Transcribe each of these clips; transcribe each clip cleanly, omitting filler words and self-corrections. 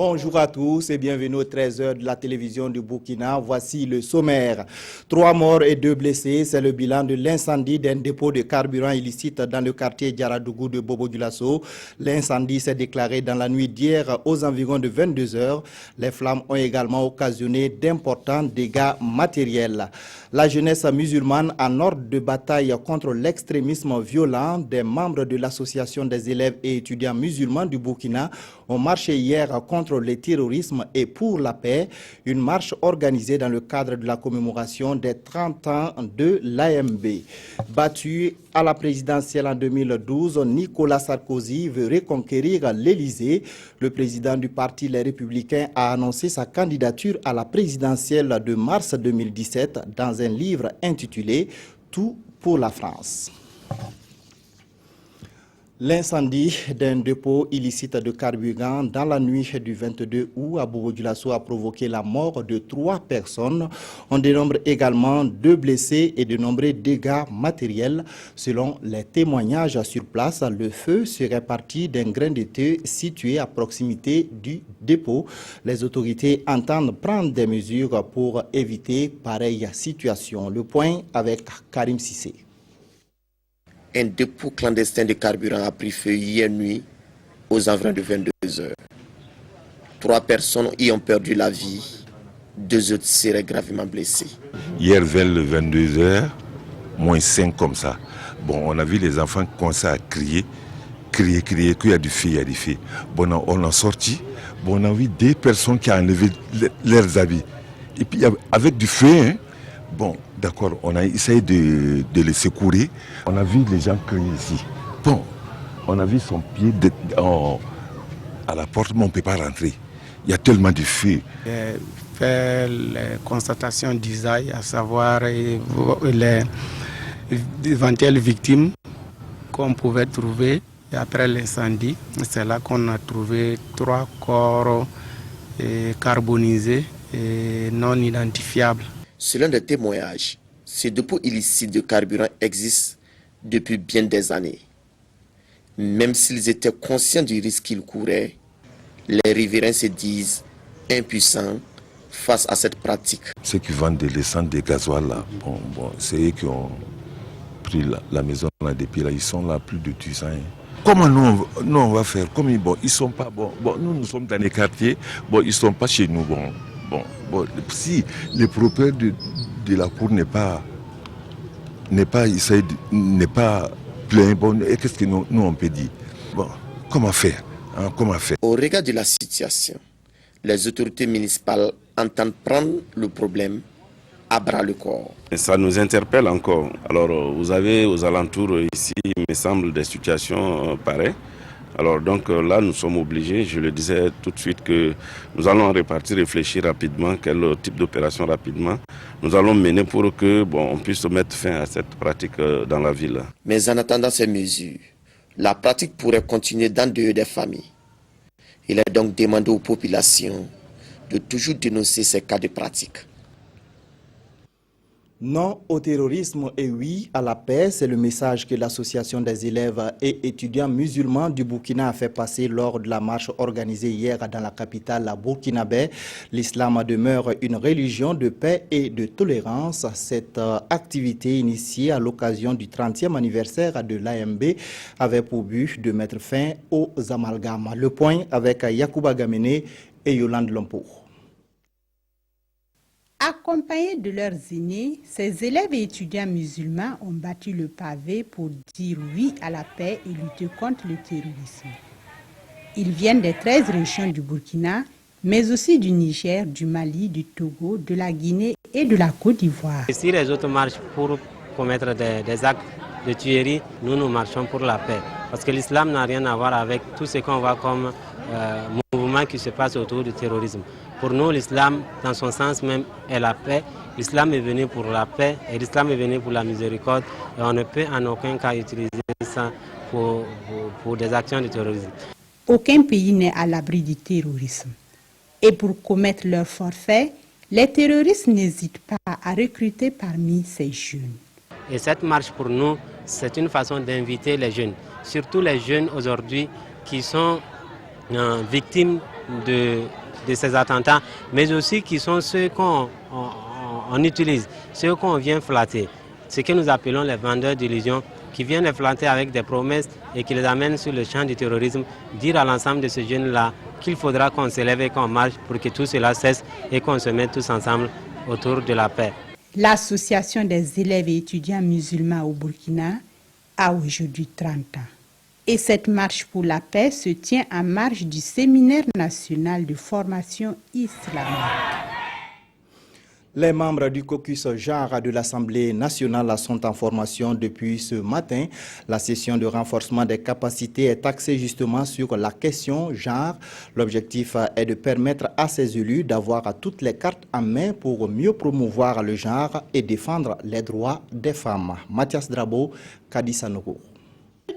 Bonjour à tous et bienvenue aux 13h de la télévision du Burkina. Voici le sommaire. 3 morts et 2 blessés, c'est le bilan de l'incendie d'un dépôt de carburant illicite dans le quartier Diaradougou de Bobo-Dioulasso. L'incendie s'est déclaré dans la nuit d'hier aux environs de 22h. Les flammes ont également occasionné d'importants dégâts matériels. La jeunesse musulmane en ordre de bataille contre l'extrémisme violent, des membres de l'association des élèves et étudiants musulmans du Burkina ont marché hier contre le terrorisme et pour la paix, une marche organisée dans le cadre de la commémoration des 30 ans de l'AMB. Battu à la présidentielle en 2012, Nicolas Sarkozy veut reconquérir l'Élysée. Le président du parti Les Républicains a annoncé sa candidature à la présidentielle de mars 2017 dans un livre intitulé « Tout pour la France ». L'incendie d'un dépôt illicite de carburant dans la nuit du 22 août à Bobo-Dioulasso a provoqué la mort de 3 personnes. On dénombre également 2 blessés et de nombreux dégâts matériels. Selon les témoignages sur place, le feu serait parti d'un grain de thé situé à proximité du dépôt. Les autorités entendent prendre des mesures pour éviter pareille situation. Le point avec Karim Sissé. Un dépôt clandestin de carburant a pris feu hier nuit aux environs de 22h. 3 personnes y ont perdu la vie, 2 autres seraient gravement blessés. Hier vers le 22h, moins 5 comme ça. Bon, on a vu les enfants commencer à crier, qu'il y a du feu, il y a du feu. Bon, on a sorti, bon, on a vu des personnes qui ont enlevé leurs habits. Et puis avec du feu, hein, bon, d'accord, on a essayé de les secourir. On a vu les gens crier ici. Bon, on a vu son pied à la porte, mais on ne peut pas rentrer. Il y a tellement de feu. Faire les constatations d'usage, à savoir les éventuelles victimes qu'on pouvait trouver. Et après l'incendie, c'est là qu'on a trouvé 3 corps carbonisés et non identifiables. Selon des témoignages, ces dépôts illicites de carburant existent depuis bien des années. Même s'ils étaient conscients du risque qu'ils couraient, les riverains se disent impuissants face à cette pratique. Ceux qui vendent de l'essence, des gasoils là, c'est eux qui ont pris la maison là depuis là, ils sont là plus de 10 ans. Comment nous on va faire? Comme ils sont pas nous sommes dans les quartiers, ils sont pas chez nous si le propriétaire de la cour n'est pas plein, qu'est-ce que nous on peut dire? Bon, comment faire? Au regard de la situation, les autorités municipales entendent prendre le problème à bras le corps. Ça nous interpelle encore. Alors, vous avez aux alentours ici, il me semble, des situations pareilles. Alors donc là, nous sommes obligés, je le disais tout de suite, que nous allons en répartir, réfléchir rapidement, quel type d'opération rapidement nous allons mener pour que on puisse mettre fin à cette pratique dans la ville. Mais en attendant ces mesures, la pratique pourrait continuer dans dehors des familles. Il est donc demandé aux populations de toujours dénoncer ces cas de pratique. Non au terrorisme et oui à la paix, c'est le message que l'association des élèves et étudiants musulmans du Burkina a fait passer lors de la marche organisée hier dans la capitale burkinabé. L'islam demeure une religion de paix et de tolérance. Cette activité initiée à l'occasion du 30e anniversaire de l'AMB avait pour but de mettre fin aux amalgames. Le point avec Yacouba Gamene et Yolande Lompo. Accompagnés de leurs aînés, ces élèves et étudiants musulmans ont battu le pavé pour dire oui à la paix et lutter contre le terrorisme. Ils viennent des 13 régions du Burkina, mais aussi du Niger, du Mali, du Togo, de la Guinée et de la Côte d'Ivoire. Si les autres marchent pour commettre des actes de tuerie, nous marchons pour la paix. Parce que l'islam n'a rien à voir avec tout ce qu'on voit comme mouvement qui se passe autour du terrorisme. Pour nous, l'islam, dans son sens même, est la paix. L'islam est venu pour la paix et l'islam est venu pour la miséricorde. Et on ne peut en aucun cas utiliser ça pour des actions de terrorisme. Aucun pays n'est à l'abri du terrorisme. Et pour commettre leur forfait, les terroristes n'hésitent pas à recruter parmi ces jeunes. Et cette marche pour nous, c'est une façon d'inviter les jeunes, surtout les jeunes aujourd'hui qui sont victimes de ces attentats, mais aussi qui sont ceux qu'on utilise, ceux qu'on vient flatter, ce que nous appelons les vendeurs d'illusions, qui viennent les flatter avec des promesses et qui les amènent sur le champ du terrorisme, dire à l'ensemble de ces jeunes-là qu'il faudra qu'on s'élève et qu'on marche pour que tout cela cesse et qu'on se mette tous ensemble autour de la paix. L'Association des élèves et étudiants musulmans au Burkina a aujourd'hui 30 ans. Et cette marche pour la paix se tient en marge du séminaire national de formation islamique. Les membres du caucus genre de l'Assemblée nationale sont en formation depuis ce matin. La session de renforcement des capacités est axée justement sur la question genre. L'objectif est de permettre à ces élus d'avoir toutes les cartes en main pour mieux promouvoir le genre et défendre les droits des femmes. Mathias Drabo, Kadisanogo.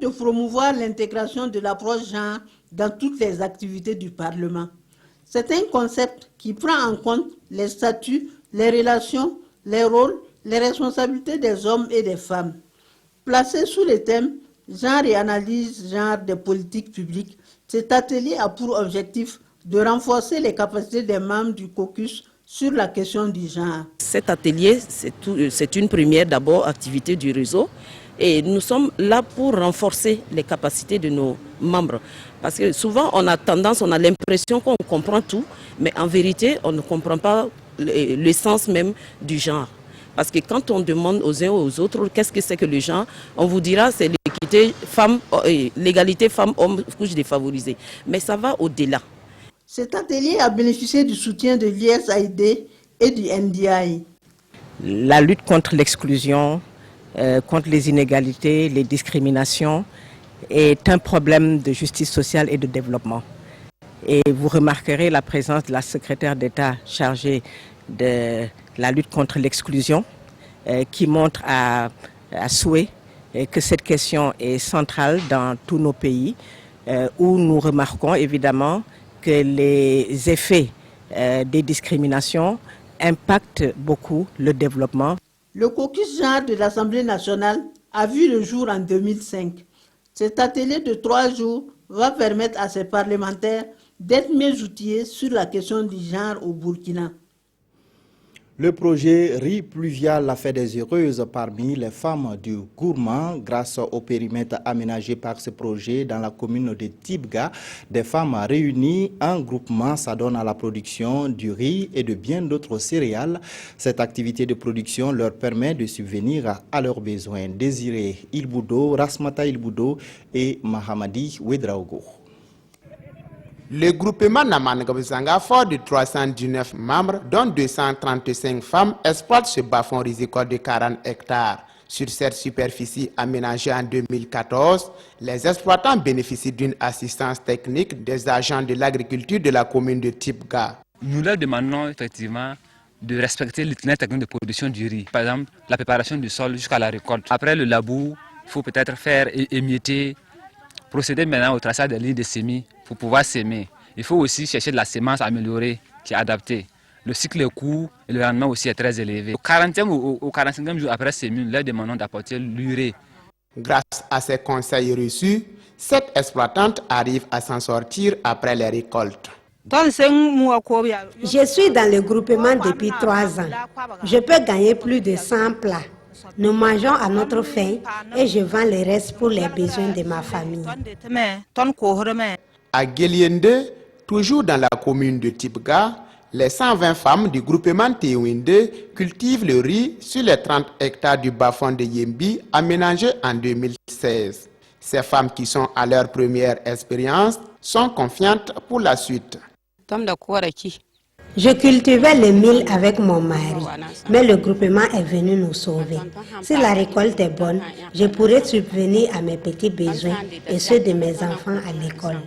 De promouvoir l'intégration de l'approche genre dans toutes les activités du Parlement. C'est un concept qui prend en compte les statuts, les relations, les rôles, les responsabilités des hommes et des femmes. Placé sous le thème « Genre et analyse genre des politiques publiques », cet atelier a pour objectif de renforcer les capacités des membres du caucus sur la question du genre. Cet atelier, c'est une première d'abord activité du réseau et nous sommes là pour renforcer les capacités de nos membres. Parce que souvent on a l'impression qu'on comprend tout, mais en vérité on ne comprend pas le sens même du genre. Parce que quand on demande aux uns aux autres qu'est-ce que c'est que le genre, on vous dira c'est l'égalité femmes-hommes, couches défavorisées. Mais ça va au-delà. Cet atelier a bénéficié du soutien de l'USAID et du NDI. La lutte contre l'exclusion, contre les inégalités, les discriminations est un problème de justice sociale et de développement. Et vous remarquerez la présence de la secrétaire d'État chargée de la lutte contre l'exclusion qui montre à souhait que cette question est centrale dans tous nos pays où nous remarquons évidemment que les effets des discriminations impactent beaucoup le développement. Le caucus genre de l'Assemblée nationale a vu le jour en 2005. Cet atelier de 3 jours va permettre à ces parlementaires d'être mieux outillés sur la question du genre au Burkina. Le projet Riz pluvial a fait des heureuses parmi les femmes du Gourmand. Grâce au périmètre aménagé par ce projet dans la commune de Tibga, des femmes réunies en groupement s'adonnent à la production du riz et de bien d'autres céréales. Cette activité de production leur permet de subvenir à leurs besoins. Désiré Ilboudo, Rasmata Ilboudo et Mahamadi Ouedraogo. Le groupement Naman-Gabzanga, fort de 319 membres, dont 235 femmes, exploite ce bas-fond risicole de 40 hectares. Sur cette superficie aménagée en 2014, les exploitants bénéficient d'une assistance technique des agents de l'agriculture de la commune de Tibga. Nous leur demandons effectivement de respecter l'itinéraire technique de production du riz. Par exemple, la préparation du sol jusqu'à la récolte. Après le labour, il faut peut-être faire émietter, procéder maintenant au traçage des lignes de semis pour pouvoir s'aimer. Il faut aussi chercher de la semence améliorée qui est adaptée. Le cycle est court et le rendement aussi est très élevé. Au 40e ou au 45e jour après semis, nous leur demandons d'apporter l'urée. Grâce à ces conseils reçus, cette exploitante arrive à s'en sortir après les récoltes. Je suis dans le groupement depuis 3 ans. Je peux gagner plus de 100 plats. Nous mangeons à notre faim et je vends le reste pour les besoins de ma famille. À Gueliende, toujours dans la commune de Tibga, les 120 femmes du groupement Tewinde cultivent le riz sur les 30 hectares du bas-fond de Yembi aménagé en 2016. Ces femmes qui sont à leur première expérience sont confiantes pour la suite. Je cultivais le mil avec mon mari, mais le groupement est venu nous sauver. Si la récolte est bonne, je pourrai subvenir à mes petits besoins et ceux de mes enfants à l'école.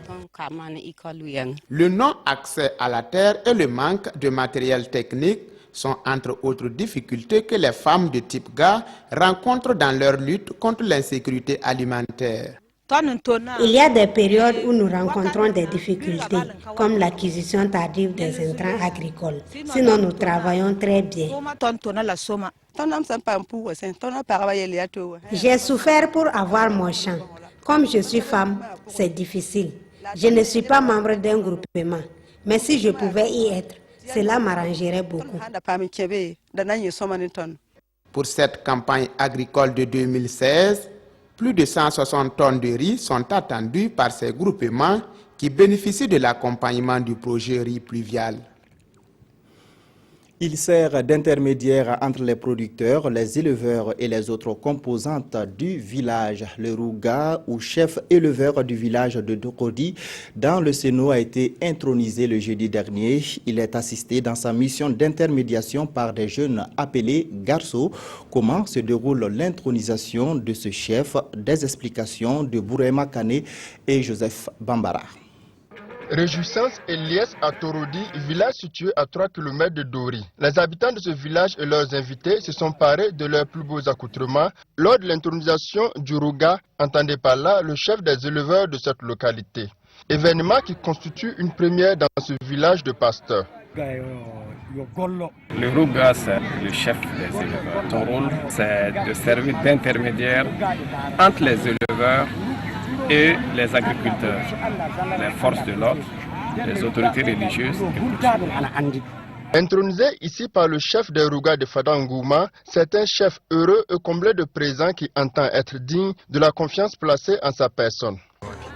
Le non-accès à la terre et le manque de matériel technique sont entre autres difficultés que les femmes de Tibga rencontrent dans leur lutte contre l'insécurité alimentaire. Il y a des périodes où nous rencontrons des difficultés, comme l'acquisition tardive des intrants agricoles. Sinon, nous travaillons très bien. J'ai souffert pour avoir mon champ. Comme je suis femme, c'est difficile. Je ne suis pas membre d'un groupement. Mais si je pouvais y être, cela m'arrangerait beaucoup. Pour cette campagne agricole de 2016, plus de 160 tonnes de riz sont attendues par ces groupements qui bénéficient de l'accompagnement du projet riz pluvial. Il sert d'intermédiaire entre les producteurs, les éleveurs et les autres composantes du village. Le Rouga, ou chef éleveur du village de Dokodi, dans le Sénat, a été intronisé le jeudi dernier. Il est assisté dans sa mission d'intermédiation par des jeunes appelés garçons. Comment se déroule l'intronisation de ce chef? Des explications de Bourema Kane et Joseph Bambara. Réjouissance et liesse à Torodi, village situé à 3 km de Dori. Les habitants de ce village et leurs invités se sont parés de leurs plus beaux accoutrements lors de l'intronisation du Rouga, entendez par là le chef des éleveurs de cette localité. Événement qui constitue une première dans ce village de pasteurs. Le Rouga, c'est le chef des éleveurs. Son rôle, c'est de servir d'intermédiaire entre les éleveurs et les agriculteurs, les forces de l'ordre, les autorités religieuses. Intronisé ici par le chef des Rouga de Fadangouma, c'est un chef heureux et comblé de présents qui entend être digne de la confiance placée en sa personne.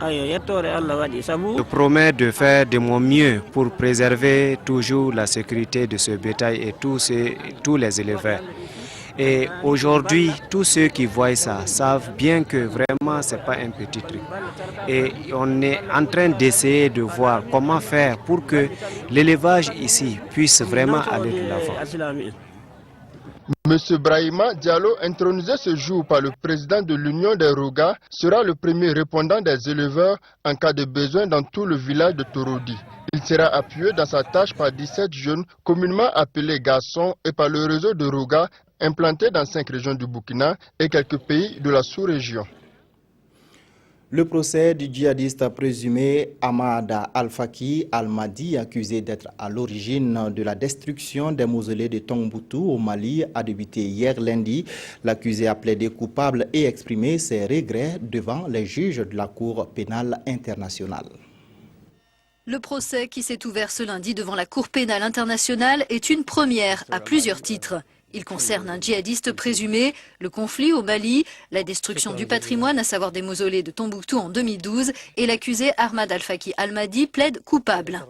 Je promets de faire de mon mieux pour préserver toujours la sécurité de ce bétail et tous les éleveurs. Et aujourd'hui, tous ceux qui voient ça savent bien que vraiment ce n'est pas un petit truc. Et on est en train d'essayer de voir comment faire pour que l'élevage ici puisse vraiment aller de l'avant. Monsieur Brahima Diallo, intronisé ce jour par le président de l'Union des Rouga, sera le premier répondant des éleveurs en cas de besoin dans tout le village de Torodi. Il sera appuyé dans sa tâche par 17 jeunes communément appelés garçons et par le réseau de Rouga implanté dans 5 régions du Burkina et quelques pays de la sous-région. Le procès du djihadiste présumé Ahmad Al-Faki Al-Mahdi, accusé d'être à l'origine de la destruction des mausolées de Tombouctou au Mali, a débuté hier lundi. L'accusé a plaidé coupable et exprimé ses regrets devant les juges de la Cour pénale internationale. Le procès qui s'est ouvert ce lundi devant la Cour pénale internationale est une première à plusieurs titres. Il concerne un djihadiste présumé, le conflit au Mali, la destruction du patrimoine, à savoir des mausolées de Tombouctou en 2012, et l'accusé Ahmad Al-Faki Al-Mahdi plaide coupable.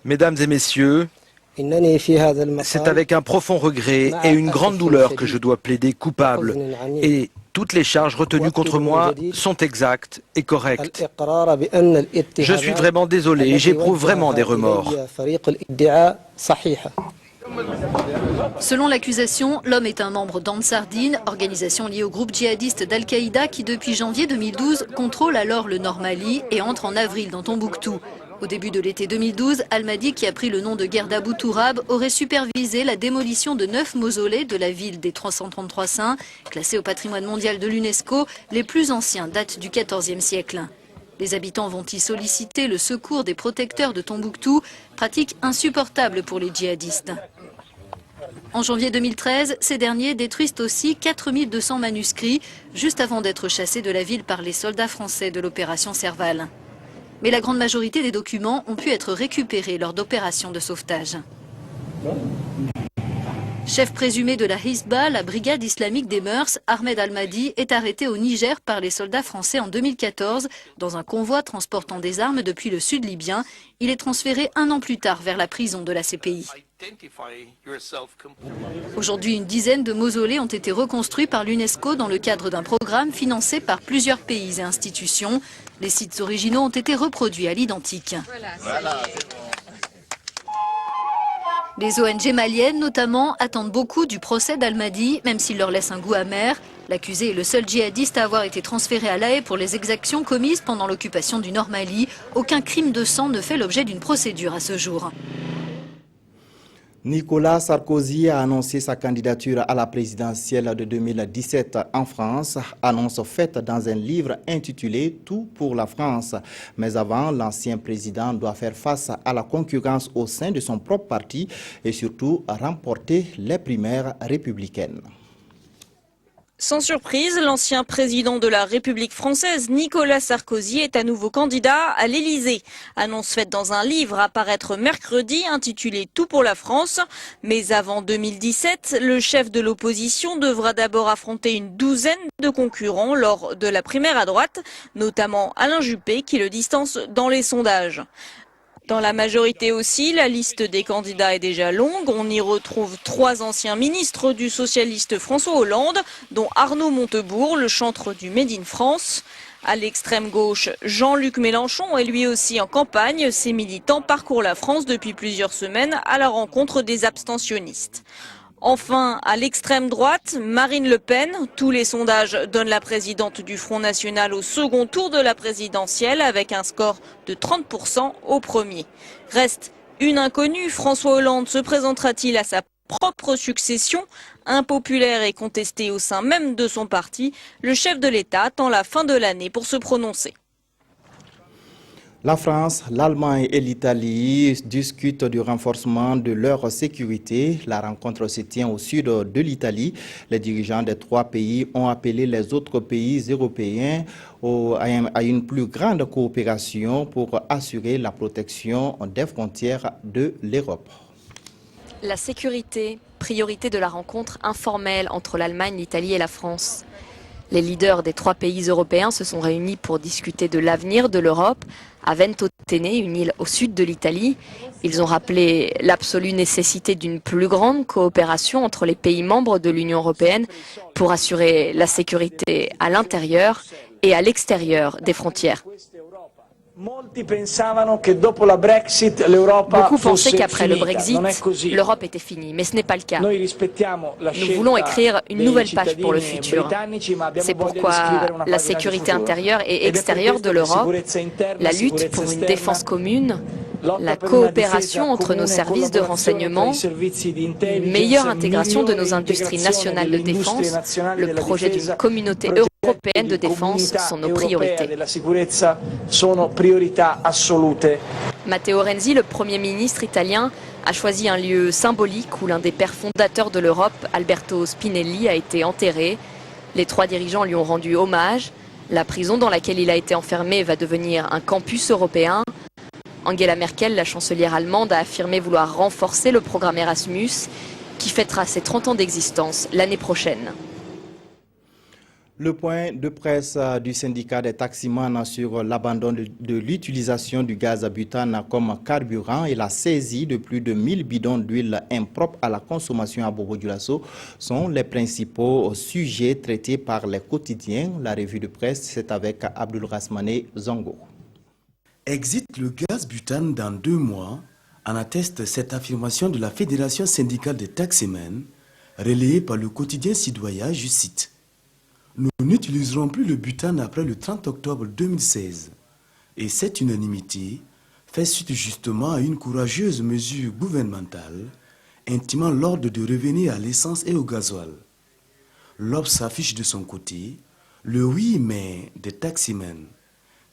Mesdames et messieurs, c'est avec un profond regret et une grande douleur que je dois plaider coupable. Et toutes les charges retenues contre moi sont exactes et correctes. Je suis vraiment désolé et j'éprouve vraiment des remords. Selon l'accusation, l'homme est un membre d'Ansar-Dine, organisation liée au groupe djihadiste d'Al-Qaïda qui depuis janvier 2012 contrôle alors le Nord Mali et entre en avril dans Tombouctou. Au début de l'été 2012, Al-Mahdi, qui a pris le nom de guerre d'Abou Tourab, aurait supervisé la démolition de 9 mausolées de la ville des 333 saints, classés au patrimoine mondial de l'UNESCO. Les plus anciens datent du XIVe siècle. Les habitants vont y solliciter le secours des protecteurs de Tombouctou, pratique insupportable pour les djihadistes. En janvier 2013, ces derniers détruisent aussi 4200 manuscrits, juste avant d'être chassés de la ville par les soldats français de l'opération Serval. Mais la grande majorité des documents ont pu être récupérés lors d'opérations de sauvetage. Chef présumé de la Hizba, la brigade islamique des mœurs, Ahmed Al-Mahdi est arrêté au Niger par les soldats français en 2014 dans un convoi transportant des armes depuis le sud libyen. Il est transféré un an plus tard vers la prison de la CPI. Aujourd'hui, une dizaine de mausolées ont été reconstruits par l'UNESCO dans le cadre d'un programme financé par plusieurs pays et institutions. Les sites originaux ont été reproduits à l'identique. Les ONG maliennes, notamment, attendent beaucoup du procès d'Al-Mahdi, même s'il leur laisse un goût amer. L'accusé est le seul djihadiste à avoir été transféré à La Haye pour les exactions commises pendant l'occupation du Nord Mali. Aucun crime de sang ne fait l'objet d'une procédure à ce jour. Nicolas Sarkozy a annoncé sa candidature à la présidentielle de 2017 en France, annonce faite dans un livre intitulé « Tout pour la France ». Mais avant, l'ancien président doit faire face à la concurrence au sein de son propre parti et surtout remporter les primaires républicaines. Sans surprise, l'ancien président de la République française, Nicolas Sarkozy, est à nouveau candidat à l'Élysée. Annonce faite dans un livre à paraître mercredi intitulé « Tout pour la France ». Mais avant 2017, le chef de l'opposition devra d'abord affronter une douzaine de concurrents lors de la primaire à droite, notamment Alain Juppé qui le distance dans les sondages. Dans la majorité aussi, la liste des candidats est déjà longue. On y retrouve 3 anciens ministres du socialiste François Hollande, dont Arnaud Montebourg, le chantre du Made in France. À l'extrême gauche, Jean-Luc Mélenchon est lui aussi en campagne. Ses militants parcourent la France depuis plusieurs semaines à la rencontre des abstentionnistes. Enfin, à l'extrême droite, Marine Le Pen. Tous les sondages donnent la présidente du Front National au second tour de la présidentielle avec un score de 30% au premier. Reste une inconnue, François Hollande se présentera-t-il à sa propre succession? Impopulaire et contesté au sein même de son parti, le chef de l'État attend la fin de l'année pour se prononcer. La France, l'Allemagne et l'Italie discutent du renforcement de leur sécurité. La rencontre se tient au sud de l'Italie. Les dirigeants des 3 pays ont appelé les autres pays européens à une plus grande coopération pour assurer la protection des frontières de l'Europe. La sécurité, priorité de la rencontre informelle entre l'Allemagne, l'Italie et la France. Les leaders des 3 pays européens se sont réunis pour discuter de l'avenir de l'Europe à Ventotene, une île au sud de l'Italie. Ils ont rappelé l'absolue nécessité d'une plus grande coopération entre les pays membres de l'Union européenne pour assurer la sécurité à l'intérieur et à l'extérieur des frontières. Beaucoup pensaient qu'après le Brexit, l'Europe était finie, mais ce n'est pas le cas. Nous voulons écrire une nouvelle page pour le futur. C'est pourquoi la sécurité intérieure et extérieure de l'Europe, la lutte pour une défense commune, la coopération entre nos services de renseignement, une meilleure intégration de nos industries nationales de défense, le projet d'une communauté européenne de défense sont nos priorités. Matteo Renzi, le Premier ministre italien, a choisi un lieu symbolique où l'un des pères fondateurs de l'Europe, Alberto Spinelli, a été enterré. Les 3 dirigeants lui ont rendu hommage. La prison dans laquelle il a été enfermé va devenir un campus européen. Angela Merkel, la chancelière allemande, a affirmé vouloir renforcer le programme Erasmus, qui fêtera ses 30 ans d'existence l'année prochaine. Le point de presse du syndicat des taximans sur l'abandon de l'utilisation du gaz à butane comme carburant et la saisie de plus de 1000 bidons d'huile impropre à la consommation à Bobo-Dioulasso sont les principaux sujets traités par les quotidiens. La revue de presse, c'est avec Abdul Rasmane Zongo. Exit le gaz butane dans 2 mois, en atteste cette affirmation de la Fédération syndicale des taximens, relayée par le quotidien citoyen, je cite. Nous n'utiliserons plus le butane après le 30 octobre 2016. Et cette unanimité fait suite justement à une courageuse mesure gouvernementale intimant l'ordre de revenir à l'essence et au gasoil. L'Obs affiche de son côté le oui mais des taximens,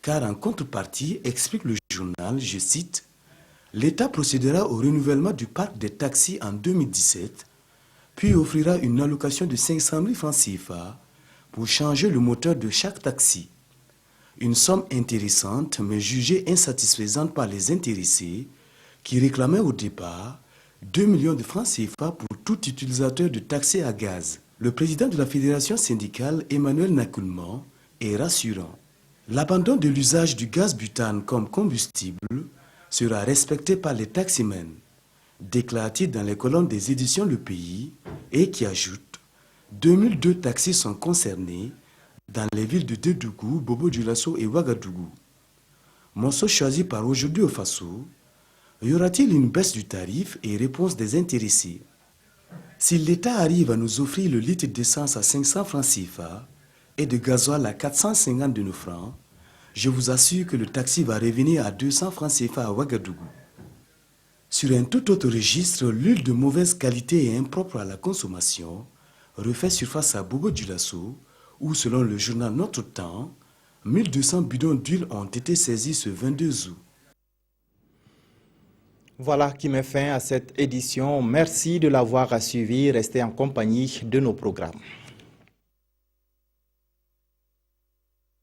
car en contrepartie, explique le journal, je cite, « L'État procédera au renouvellement du parc des taxis en 2017, puis offrira une allocation de 500 000 francs CFA pour changer le moteur de chaque taxi. Une somme intéressante, mais jugée insatisfaisante par les intéressés, qui réclamaient au départ 2 millions de francs CFA pour tout utilisateur de taxi à gaz. Le président de la fédération syndicale, Emmanuel Nakoulman, est rassurant. L'abandon de l'usage du gaz butane comme combustible sera respecté par les taximens, déclare-t-il dans les colonnes des éditions Le Pays, et qui ajoute 2002 taxis sont concernés dans les villes de Dédougou, Bobo-Dioulasso et Ouagadougou. Morceau choisi par Aujourd'hui au Faso, y aura-t-il une baisse du tarif et réponse des intéressés? Si l'État arrive à nous offrir le litre d'essence à 500 francs CFA et de gasoil à 450 de nos francs, je vous assure que le taxi va revenir à 200 francs CFA à Ouagadougou. Sur un tout autre registre, l'huile de mauvaise qualité et impropre à la consommation refait surface à Bobo-Dioulasso, où selon le journal Notre Temps, 1200 bidons d'huile ont été saisis ce 22 août. Voilà qui met fin à cette édition. Merci de l'avoir suivi. Restez en compagnie de nos programmes.